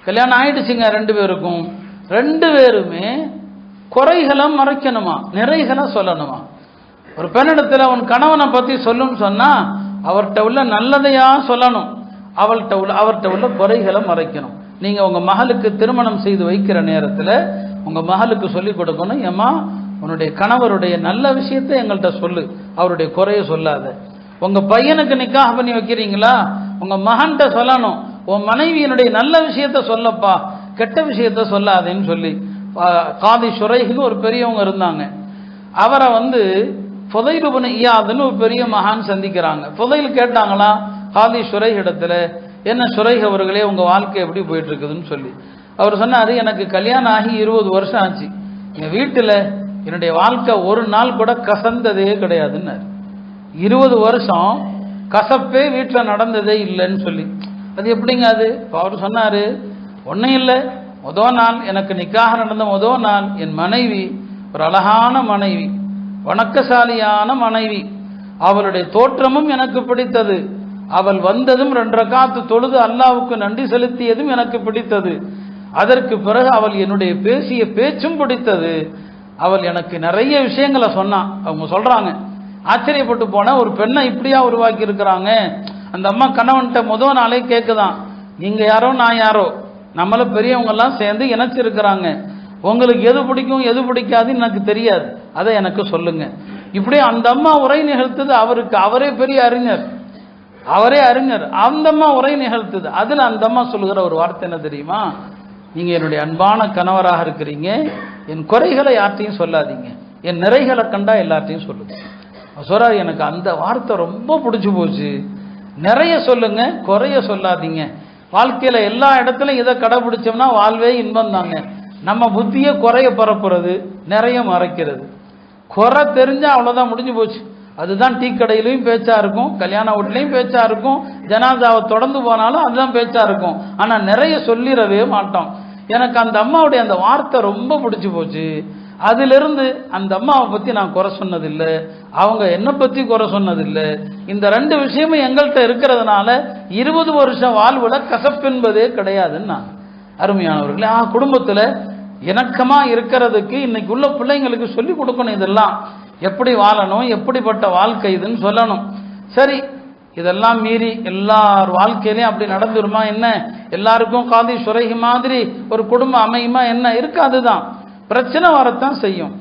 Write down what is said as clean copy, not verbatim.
கல்யாணம் ஆயிடுச்சுங்க ரெண்டு பேருமே குறைகளை மறைக்கணுமா, நிறைகளை சொல்லணுமா. ஒரு பெண்ணிடத்தில் உன் கணவனை பற்றி சொல்லுன்னு சொன்னா அவர்கிட்ட உள்ள நல்லதையா சொல்லணும், அவர்கிட்ட உள்ள குறைகளை மறைக்கணும். நீங்க உங்க மகளுக்கு திருமணம் செய்து வைக்கிற நேரத்தில் உங்க மகளுக்கு சொல்லிக் கொடுக்கணும், ஏம்மா உன்னுடைய கணவருடைய நல்ல விஷயத்தை எங்கள்கிட்ட சொல்லு, அவருடைய குறைய சொல்லாத. உங்க பையனுக்கு நிக்காஹ் பண்ணி வைக்கிறீங்களா, உங்க மகன்கிட்ட சொல்லணும், உன் மனைவியினுடைய நல்ல விஷயத்த சொல்லப்பா, கெட்ட விஷயத்த சொல்லாதேன்னு சொல்லி. காதி ஷுரைஹ்னு ஒரு பெரியவங்க இருந்தாங்க. அவரை ஃபுதைல் இப்னு இயாதுன்னு ஒரு பெரிய மகான் சந்திக்கிறாங்க. ஃபுதைல் கேட்டாங்களா காதி ஷுரைஹ் இடத்துல, என்ன ஷுரைஹ் அவர்களே உங்க வாழ்க்கை எப்படி போயிட்டு இருக்குதுன்னு சொல்லி. அவர் சொன்னாரு, எனக்கு கல்யாணம் ஆகி 20 வருஷம் ஆச்சு, என் வீட்டில் என்னுடைய வாழ்க்கை ஒரு நாள் கூட கசந்ததே கிடையாதுன்னாரு. 20 வருஷம் கசப்பே வீட்டில் நடந்ததே இல்லைன்னு சொல்லி. அது எப்படிங்க அது? அவர் சொன்னாரு, ஒன்றும் இல்லை, முதல் நாள் எனக்கு நிக்காக நடந்த முதல் நாள் என் மனைவி ஒரு அழகான மனைவி, வணக்கசாலியான மனைவி, அவளுடைய தோற்றமும் எனக்கு பிடித்தது, அவள் வந்ததும் 2 ரக்காத்து தொழுது அல்லாவுக்கு நன்றி செலுத்தியதும் எனக்கு பிடித்தது, அதற்கு பிறகு அவள் என்னுடைய பேசிய பேச்சும் பிடித்தது, அவள் எனக்கு நிறைய விஷயங்களை சொன்னான். அவங்க சொல்றாங்க, ஆச்சரியப்பட்டு போன ஒரு பெண்ணை இப்படியா உருவாக்கி இருக்கிறாங்க. அந்த அம்மா கணவன்கிட்ட முதல் நாளே கேட்குதான், நீங்க யாரோ நான் யாரோ, நம்மள பெரியவங்க எல்லாம் சேர்ந்து இணைச்சிருக்கிறாங்க, உங்களுக்கு எது பிடிக்கும் எது பிடிக்காதுன்னு எனக்கு தெரியாது, அதை எனக்கு சொல்லுங்க. இப்படி அந்த அம்மா உரை நிகழ்த்தது. அவரே பெரிய அறிஞர், அந்த அம்மா உரை நிகழ்த்தது. அதுல அந்த அம்மா சொல்லுகிற ஒரு வார்த்தை என்ன தெரியுமா, நீங்க என்னுடைய அன்பான கணவராக இருக்கிறீங்க, என் குறைகளை யார்ட்டையும் சொல்லாதீங்க, என் நிறைகளை கண்டா எல்லார்ட்டையும் சொல்லுங்க. சொல்றாரு, எனக்கு அந்த வார்த்தை ரொம்ப பிடிச்சு போச்சு, நிறைய சொல்லுங்க, குறைய சொல்லாதீங்க. வாழ்க்கையில எல்லா இடத்துலையும் இதை கடைபிடிச்சோம்னா வாழ்வே இன்பம் தாங்க. நம்ம புத்தியை குறைய பரப்புறது, நிறைய மறைக்கிறது. குறை தெரிஞ்சா அவ்வளவுதான், முடிஞ்சு போச்சு. அதுதான் டீ கடையிலையும் பேச்சா இருக்கும், கல்யாண வீட்லையும் பேச்சா இருக்கும், ஜனாதாவை தொடர்ந்து போனாலும் அதுதான் பேச்சா இருக்கும். ஆனா நிறைய சொல்லிடவே மாட்டோம். எனக்கு அந்த அம்மாவுடைய அந்த வார்த்தை ரொம்ப பிடிச்சு போச்சு. அதிலிருந்து அந்த அம்மாவை பத்தி நான் குறை சொன்னதில்லை, அவங்க என்னை பத்தி குறை சொன்னதில்லை. இந்த 2 விஷயமும் எங்கள்கிட்ட இருக்கிறதுனால 20 வருஷம் வாழ்வுல கசப்பென்பதே கிடையாதுன்னு. அருமையானவர்களே, குடும்பத்துல இணக்கமா இருக்கிறதுக்கு இன்னைக்கு உள்ள பிள்ளைங்களுக்கு சொல்லி கொடுக்கணும். இதெல்லாம் எப்படி வாழணும், எப்படிப்பட்ட வாழ்க்கை இதுன்னு சொல்லணும். சரி, இதெல்லாம் மீறி எல்லார் வாழ்க்கையிலையும் அப்படி நடந்துருமா என்ன? எல்லாருக்கும் காதி ஷுரைஹ் மாதிரி ஒரு குடும்பம் அமையுமா என்ன? இருக்காதுதான், பிரச்சனை வரத்தான் செய்யும்.